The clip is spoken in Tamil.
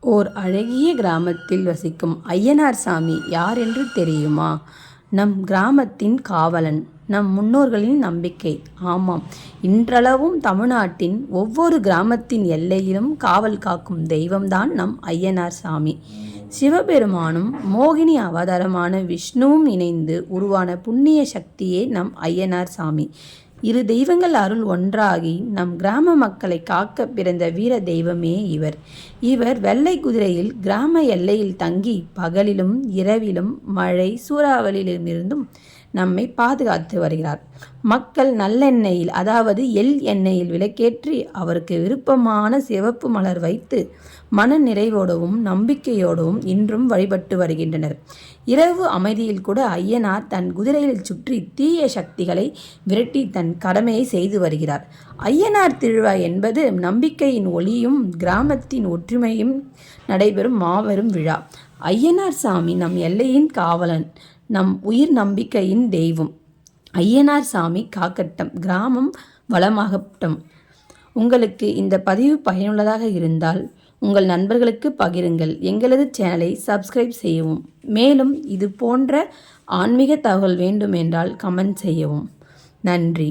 ஓர் அழகிய கிராமத்தில் வசிக்கும் ஐயனார் சாமி யார் என்று தெரியுமா? நம் கிராமத்தின் காவலன், நம் முன்னோர்களின் நம்பிக்கை. ஆமாம், இன்றளவும் தமிழ்நாட்டின் ஒவ்வொரு கிராமத்தின் எல்லையிலும் காவல் காக்கும் தெய்வம்தான் நம் ஐயனார் சாமி. சிவபெருமானும் மோகினி அவதாரமான விஷ்ணுவும் இணைந்து உருவான புண்ணிய சக்தியே நம் ஐயனார் சாமி. இரு தெய்வங்கள் அருள் ஒன்றாகி நம் கிராம மக்களை காக்க பிறந்த வீர தெய்வமே இவர். இவர் வெள்ளை குதிரையில் கிராம எல்லையில் தங்கி பகலிலும் இரவிலும் மழை சூறாவளியிலிருந்தும் நம்மை பாதுகாத்து வருகிறார். மக்கள் நல்லெண்ணெயில், அதாவது எள் எண்ணெயில் விளக்கேற்றி அவருக்கு விருப்பமான சிவப்பு மலர் வைத்து மன நிறைவோடவும் நம்பிக்கையோடவும் இன்றும் வழிபட்டு வருகின்றனர். இரவு அமைதியில் கூட ஐயனார் தன் குதிரையில் சுற்றி தீய சக்திகளை விரட்டி தன் கடமையை செய்து வருகிறார். ஐயனார் திருவிழா என்பது நம்பிக்கையின் ஒளியும் கிராமத்தின் ஒற்றுமையும் நடைபெறும் மாபெரும் விழா. ஐயனார் சாமி நம் எல்லையின் காவலன், நம் உயிர் நம்பிக்கையின் தெய்வம். ஐயனார் சாமி காக்கட்டும், கிராமம் வளமாகட்டும். உங்களுக்கு இந்த பதிவு பயனுள்ளதாக இருந்தால் உங்கள் நண்பர்களுக்கு பகிருங்கள். எங்களது சேனலை சப்ஸ்கிரைப் செய்யவும். மேலும் இது போன்ற ஆன்மீக தகவல் வேண்டும் என்றால் கமெண்ட் செய்யவும். நன்றி.